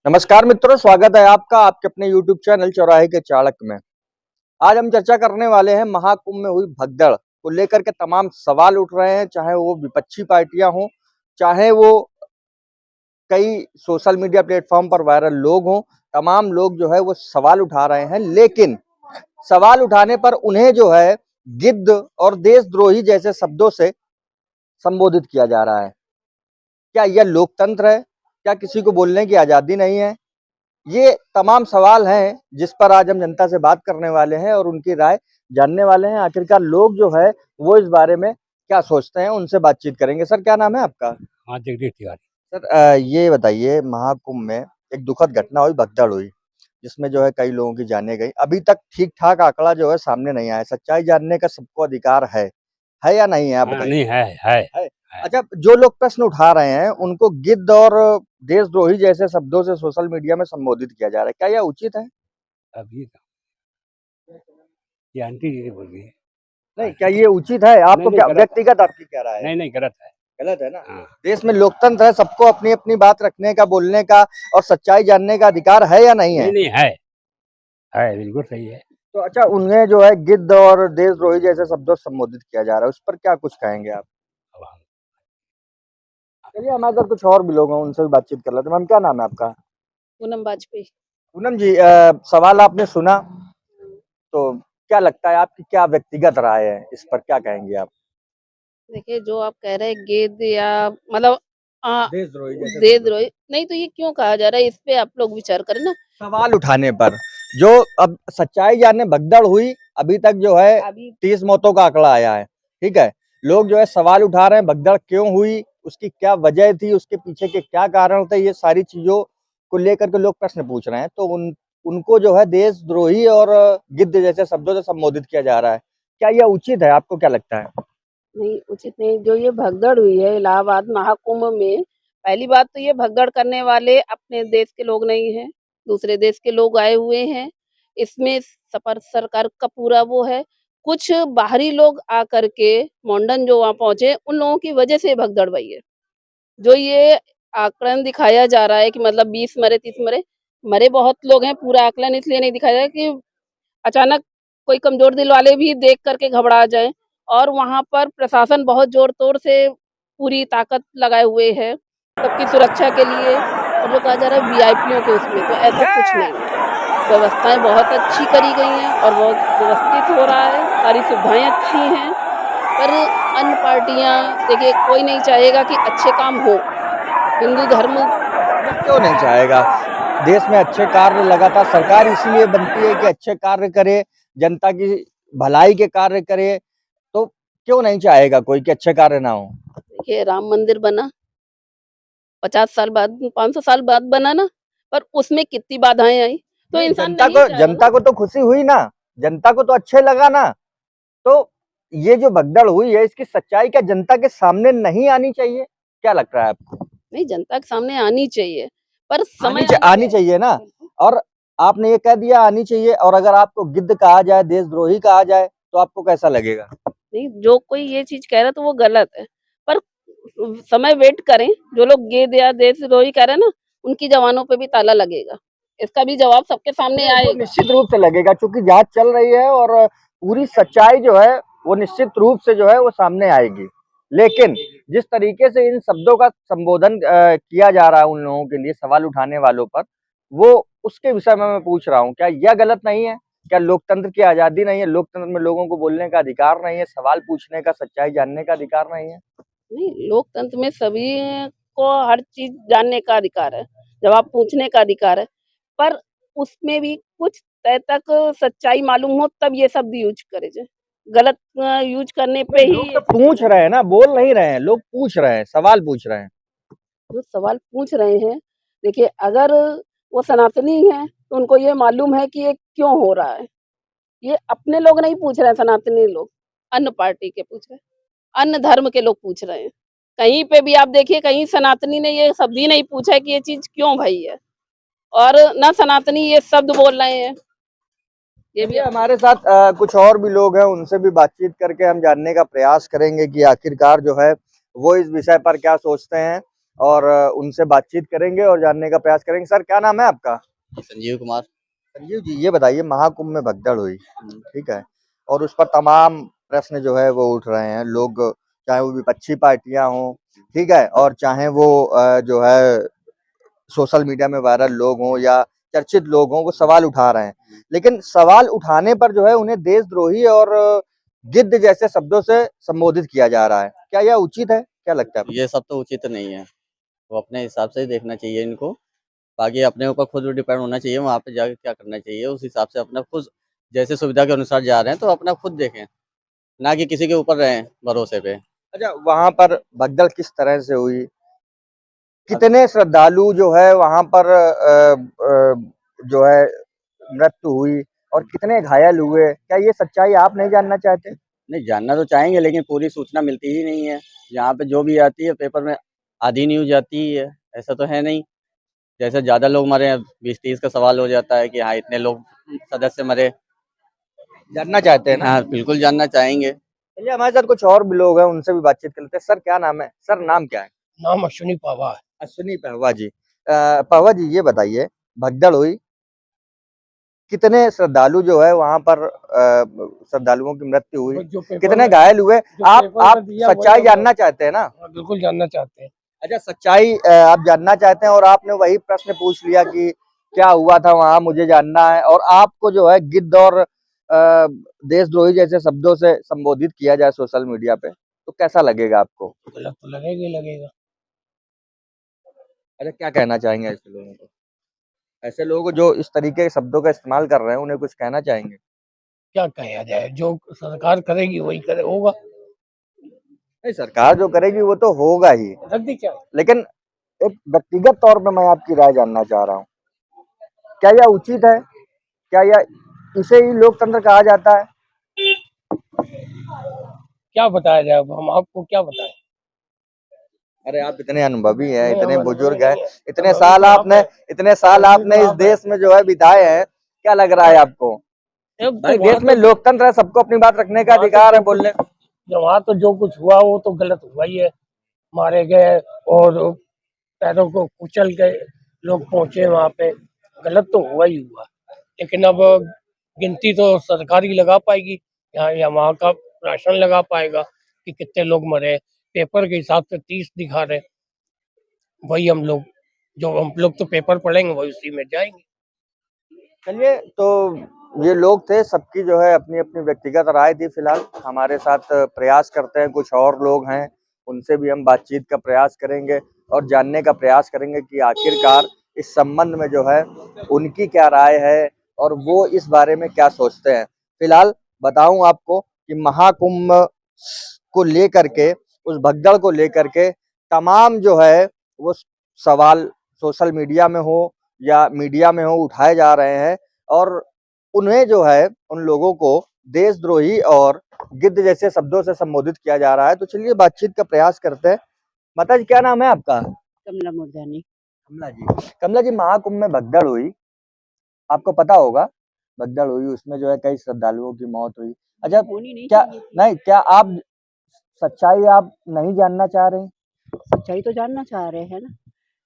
नमस्कार मित्रों, स्वागत है आपका आपके अपने YouTube चैनल चौराहे के चाणक में। आज हम चर्चा करने वाले हैं महाकुंभ में हुई भगदड़ को लेकर के तमाम सवाल उठ रहे हैं, चाहे वो विपक्षी पार्टियां हों, चाहे वो कई सोशल मीडिया प्लेटफॉर्म पर वायरल लोग हों। तमाम लोग जो है वो सवाल उठा रहे हैं, लेकिन सवाल उठाने पर उन्हें जो है गिद्ध और देशद्रोही जैसे शब्दों से संबोधित किया जा रहा है। क्या यह लोकतंत्र है? क्या किसी को बोलने की आजादी नहीं है? ये तमाम सवाल हैं जिस पर आज हम जनता से बात करने वाले हैं और उनकी राय जानने वाले हैं। आखिरकार लोग जो है वो इस बारे में क्या सोचते हैं, उनसे बातचीत करेंगे। सर, क्या नाम है आपका? हाँ, जगदीश तिवारी। सर, ये बताइए, महाकुंभ में एक दुखद घटना हुई, भगदड़ हुई, जिसमें जो है कई लोगों की जानें गई। अभी तक ठीक ठाक आंकड़ा जो है सामने नहीं आया। सच्चाई जानने का सबको अधिकार है या नहीं है? आप हाँ, बताइए। नहीं है। है। अच्छा, जो लोग प्रश्न उठा रहे हैं उनको गिद्ध और देशद्रोही जैसे शब्दों से सोशल मीडिया में संबोधित किया जा रहा है, क्या यह उचित है? अब ये आंटी जी ने बोल दी। नहीं, क्या ये उचित है? आपको नहीं, क्या गलत है। व्यक्तिगत आपकी क्या राय है? नहीं, गलत है। गलत है ना? हाँ, देश में लोकतंत्र है, सबको अपनी अपनी बात रखने का, बोलने का और सच्चाई जानने का अधिकार है या नहीं है? नहीं, है, बिल्कुल सही है। तो अच्छा, उन्हें जो है गिद्ध और देशद्रोही जैसे शब्दों से संबोधित किया जा रहा है, उस पर क्या कुछ कहेंगे आप? अब हम चलिए, हमारे साथ कुछ और भी लोग हैं, उनसे भी बातचीत कर लेते हैं। मैम, क्या नाम है आपका? पूनम बाजपेयी। पूनम जी, सवाल आपने सुना तो क्या लगता है, आपकी क्या व्यक्तिगत राय है इस पर, क्या कहेंगे आप? देखिए, जो आप कह रहे हैं गेद या मतलब देशद्रोही जैसे देशद्रोही नहीं, तो ये क्यों कहा जा रहा है, इस पे आप लोग विचार करें ना। सवाल उठाने पर जो अब सच्चाई जानने भगदड़ हुई, अभी तक जो है अभी 30 मौतों का आंकड़ा आया है। ठीक है, लोग जो है सवाल उठा रहे हैं, भगदड़ क्यों हुई, उसकी क्या वजह थी, उसके पीछे के क्या कारण थे, ये सारी चीजों को लेकर के लोग प्रश्न पूछ रहे हैं। तो उनको जो है देशद्रोही और गिद्ध जैसे शब्दों से संबोधित किया जा रहा है। क्या यह उचित है? आपको क्या लगता है? नहीं, उचित नहीं। जो ये भगदड़ हुई है इलाहाबाद महाकुंभ में, पहली बात तो ये भगदड़ करने वाले अपने देश के लोग नहीं हैं, दूसरे देश के लोग आए हुए हैं। इसमें सपर सरकार का पूरा वो है। कुछ बाहरी लोग आकर के मोंडन जो वहाँ पहुंचे, उन लोगों की वजह से ये भगदड़ हुई है। जो ये आकलन दिखाया जा रहा है कि मतलब 20 मरे, 30 मरे, मरे बहुत लोग हैं। पूरा आकलन इसलिए नहीं दिखाया जाए कि अचानक कोई कमजोर दिल वाले भी देख करके घबरा जाएं। और वहां पर प्रशासन बहुत जोर तोड़ से पूरी ताकत लगाए हुए है सबकी सुरक्षा के लिए। और जो कहा जा रहा है वीआईपीओ के उसमें, तो ऐसा कुछ नहीं है। व्यवस्थाएं बहुत अच्छी करी गई हैं और बहुत व्यवस्थित हो रहा है, सारी सुविधाएं अच्छी हैं। पर अन्य पार्टियां, देखिए, कोई नहीं चाहेगा कि अच्छे काम हो। हिंदू धर्म क्यों नहीं चाहेगा? देश में अच्छे कार्य लगातार सरकार इसीलिए बनती है कि अच्छे कार्य करे, जनता की भलाई के कार्य करे। तो क्यों नहीं चाहेगा कोई कि अच्छे कार्य ना हो? देखिए, राम मंदिर बना 50 साल बाद, 500 साल बाद बना ना, पर उसमें कितनी बाधाएं आई, तो नहीं, इंसान नहीं चाहेगा ना। जनता को तो खुशी हुई ना, जनता को तो अच्छे लगा ना। तो ये जो भगदड़ हुई है, इसकी सच्चाई क्या जनता के सामने नहीं आनी चाहिए? क्या लग रहा है आपको? नहीं, जनता के सामने आनी चाहिए, पर समय आने आनी चाहिए ना। और आपने ये कह दिया आनी चाहिए, और अगर आपको गिद्ध कहा जाए, देशद्रोही कहा जाए, तो आपको कैसा लगेगा? नहीं, जो कोई ये चीज कह रहा है तो वो गलत है, पर समय वेट करें। जो लोग गेद या देशद्रोही कह रहे हैं ना, उनकी जवानों पे भी ताला लगेगा। इसका भी जवाब सबके सामने वो आएगा। निश्चित रूप से लगेगा, क्योंकि जांच चल रही है और पूरी सच्चाई जो है वो निश्चित रूप से जो है वो सामने आएगी। लेकिन जिस तरीके से इन शब्दों का संबोधन किया जा रहा है उन लोगों के लिए, सवाल उठाने वालों पर, वो उसके विषय में मैं पूछ रहा हूँ, क्या यह गलत नहीं है? क्या लोकतंत्र की आजादी नहीं है? लोकतंत्र में लोगों को बोलने का अधिकार नहीं है, सवाल पूछने का, सच्चाई जानने का अधिकार नहीं है? नहीं, लोकतंत्र में सभी को हर चीज जानने का अधिकार है, जवाब पूछने का अधिकार है, पर उसमें भी कुछ तय तक सच्चाई मालूम हो तब ये शब्द यूज करे जाए। गलत यूज करने पे ही लोग तो पूछ रहे हैं ना, बोल नहीं रहे हैं, लोग पूछ रहे हैं, सवाल पूछ रहे हैं। जो सवाल पूछ रहे हैं, देखिए, अगर वो सनातनी हैं तो उनको ये मालूम है कि ये क्यों हो रहा है। ये अपने लोग नहीं पूछ रहे हैं, सनातनी लोग अन्य पार्टी के पूछ रहे हैं, अन्य धर्म के लोग पूछ रहे हैं। कहीं पे भी आप देखिए, कहीं सनातनी ने ये शब्द ही नहीं पूछा है कि ये चीज क्यों भई है, और ना सनातनी ये शब्द बोल रहे हैं। ये भी चलिए, हमारे साथ कुछ और भी लोग हैं, उनसे भी बातचीत करके हम जानने का प्रयास करेंगे कि आखिरकार जो है वो इस विषय पर क्या सोचते हैं। और उनसे बातचीत करेंगे और जानने का प्रयास करेंगे। सर, क्या नाम है आपका? संजीव कुमार। संजीव जी, ये बताइए, महाकुंभ में भगदड़ हुई, ठीक है, और उस पर तमाम प्रश्न जो है वो उठ रहे हैं। लोग, चाहे वो विपक्षी पार्टियां हों, ठीक है, और चाहे वो जो है सोशल मीडिया में वायरल लोग हों या चर्चित लोग हों, वो सवाल उठा रहे हैं। लेकिन सवाल उठाने पर जो है उन्हें देशद्रोही और गिद्ध जैसे शब्दों से संबोधित किया जा रहा है। क्या यह उचित है? क्या लगता है? ये सब तो उचित नहीं है, वो अपने हिसाब से ही देखना चाहिए इनको। बाकी अपने ऊपर खुद डिपेंड होना चाहिए, वहाँ पे जाके क्या करना चाहिए उस हिसाब से अपना खुद जैसे सुविधा के अनुसार जा रहे हैं तो अपना खुद देखें, ना कि किसी के ऊपर रहें भरोसे पे। अच्छा, वहां पर भगदड़ किस तरह से हुई? कितने श्रद्धालु जो है वहां पर जो है मृत्यु हुई और कितने घायल हुए? क्या ये सच्चाई आप नहीं जानना चाहते? नहीं, जानना तो चाहेंगे लेकिन पूरी सूचना मिलती ही नहीं है। यहाँ पे जो भी आती है पेपर में आधी न्यूज़ आती ही है, ऐसा तो है नहीं। जैसे ज़्यादा लोग मरे हैं 20-30 का सवाल हो जाता है कि हाँ इतने लोग सदस्य मरे। जानना चाहते हैं ना? हाँ बिल्कुल जानना चाहेंगे। चलिए, हमारे साथ कुछ और भी लोग हैं, उनसे भी बातचीत कर लेते हैं। सर, क्या नाम है? सर, नाम क्या है? नाम अश्विनी पावा है। अश्विनी पहवा जी। पहवा जी, ये बताइए, भगदड़ हुई, कितने श्रद्धालु जो है वहां पर श्रद्धालुओं की मृत्यु हुई, जो पेपर कितने में घायल हुए? जो आप पेपर में आप दिया वही सच्चाई हम जानना चाहते हैं ना? बिल्कुल जानना चाहते हैं। अच्छा, सच्चाई आप जानना चाहते हैं और आपने वही प्रश्न पूछ लिया कि क्या हुआ था वहां, मुझे जानना है, और आपको जो है गिद्ध और देशद्रोही जैसे शब्दों से संबोधित किया जाए सोशल मीडिया पे, तो कैसा लगेगा आपको? गलत तो लगेगा ही लगेगा। अच्छा, क्या कहना चाहेंगे ऐसे लोगों को? ऐसे लोगों को जो इस तरीके के शब्दों का इस्तेमाल कर रहे हैं, उन्हें कुछ कहना चाहेंगे? क्या कहा जाए, जो सरकार करेगी वही करे होगा। नहीं, सरकार जो करेगी वो तो होगा ही, रख दी क्या? लेकिन एक व्यक्तिगत तौर पे मैं आपकी राय जानना चाह रहा हूँ। क्या यह उचित है? क्या यह, इसे ही लोकतंत्र कहा जाता है? क्या बताया जाए, अब हम आपको क्या बताएं। अरे, आप इतने अनुभवी हैं, नहीं, इतने हम अनुभवी बुजुर्ग हैं, नहीं है। इतने अनुभवी साल तो आप आपने है। इतने साल अनुभवी आपने तो इस आप है। देश में जो है बिताए हैं, क्या लग रहा है आपको? अब भाई, तो वहाँ देश में तो लोकतंत्र है, सबको अपनी बात रखने का वहाँ तो अधिकार है, जो कुछ बोलने। वहाँ तो जो कुछ हुआ वो तो गलत हुआ ही है। मारे गए और पैरों को कुचल के लोग पहुंचे वहाँ पे, गलत तो हुआ ही हुआ। लेकिन अब गिनती तो सरकार ही लगा पाएगी, यहाँ या वहाँ का प्रशासन लगा पाएगा कि कितने लोग मरे। पेपर के हिसाब से 30 दिखा रहे, वही हम लोग तो पेपर पढ़ेंगे वही उसी में जाएंगे। चलिए, तो ये लोग थे, सबकी जो है अपनी अपनी व्यक्तिगत राय थी। फिलहाल हमारे साथ प्रयास करते हैं, कुछ और लोग हैं, उनसे भी हम बातचीत का प्रयास करेंगे और जानने का प्रयास करेंगे कि आखिरकार इस संबंध में जो है उनकी क्या राय है और वो इस बारे में क्या सोचते हैं। फिलहाल बताऊं आपको कि महाकुंभ को लेकर के, उस भगदड़ को लेकर के तमाम जो है वो सवाल सोशल मीडिया में हो या मीडिया में हो उठाए जा रहे हैं और उन्हें जो है, उन लोगों को देशद्रोही और गिद्ध जैसे शब्दों से संबोधित किया जा रहा है। तो चलिए बातचीत का प्रयास करते हैं। माता जी, क्या नाम है आपका? कमला मुर्जानी। कमला जी। कमला जी, महाकुंभ में भगदड़ हुई, आपको पता होगा, भगदड़ हुई, उसमें जो है कई श्रद्धालुओं की मौत हुई। अच्छा, होनी नहीं क्या चाहिए थी। नहीं, क्या आप सच्चाई आप नहीं जानना चाह रहे? सच्चाई तो जानना चाह रहे हैं ना,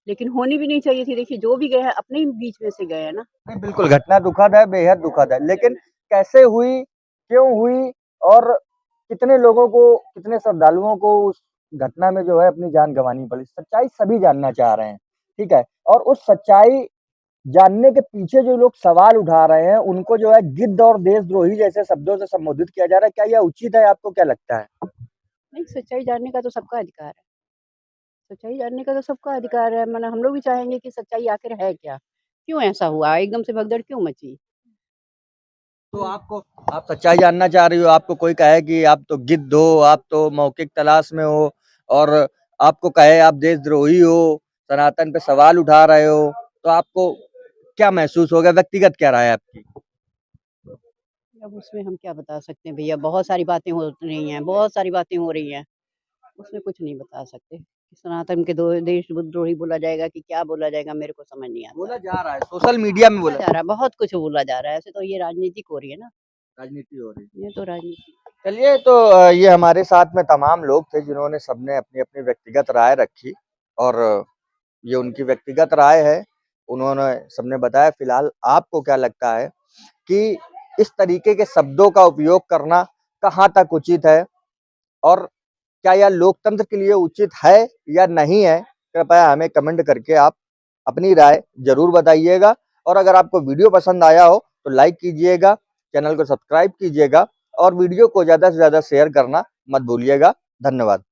लेकिन होनी भी नहीं चाहिए थी। देखिए, जो भी गए हैं अपने ही बीच में से गए हैं ना। नहीं, बिल्कुल घटना दुखद है, बेहद दुखद है, लेकिन कैसे हुई, क्यों हुई और कितने लोगों को, कितने श्रद्धालुओं को उस घटना में जो है अपनी जान गंवानी पड़ी, सच्चाई सभी जानना चाह रहे हैं, ठीक है? और उस सच्चाई जानने के पीछे जो लोग सवाल उठा रहे हैं, उनको जो है गिद्ध और देशद्रोही जैसे शब्दों से संबोधित किया जा रहा है। क्या यह उचित है? आपको क्या लगता है? नहीं, सच्चाई जानने का तो सबका अधिकार है। सच्चाई जानने का तो सबका अधिकार है। माने हम लोग भी चाहेंगे कि सच्चाई आखिर है क्या? क्यों ऐसा हुआ? एकदम से भगदड़ क्यों मची? तो आप सच्चाई जानना चाह रही हो, आपको कोई कहे कि आप तो गिद्ध हो, आप तो मौखिक तलाश में हो और आपको कहे आप देशद्रोही हो, सनातन पे सवाल उठा रहे हो, तो आपको क्या महसूस होगा? व्यक्तिगत क्या राय है आपकी? अब उसमें हम क्या बता सकते हैं भैया, बहुत सारी बातें हो रही हैं, बहुत सारी बातें हो रही हैं। उसमें कुछ नहीं बता सकते। सनातन के दो देशद्रोही बोला जाएगा कि क्या बोला जाएगा, मेरे को समझ नहीं आता। बोला जा रहा है, सोशल मीडिया में बोला बोला जा रहा है, बहुत कुछ बोला जा रहा है। ऐसे तो ये राजनीतिक हो रही है ना, राजनीति हो रही है। ये तो राजनीति। चलिए, तो ये हमारे साथ में तमाम लोग थे जिन्होंने सबने अपनी अपनी व्यक्तिगत राय रखी और ये उनकी व्यक्तिगत राय है, उन्होंने सबने बताया। फिलहाल आपको क्या लगता है कि इस तरीके के शब्दों का उपयोग करना कहाँ तक उचित है और क्या यह लोकतंत्र के लिए उचित है या नहीं है? कृपया हमें कमेंट करके आप अपनी राय जरूर बताइएगा। और अगर आपको वीडियो पसंद आया हो तो लाइक कीजिएगा, चैनल को सब्सक्राइब कीजिएगा और वीडियो को ज़्यादा से ज़्यादा शेयर करना मत भूलिएगा। धन्यवाद।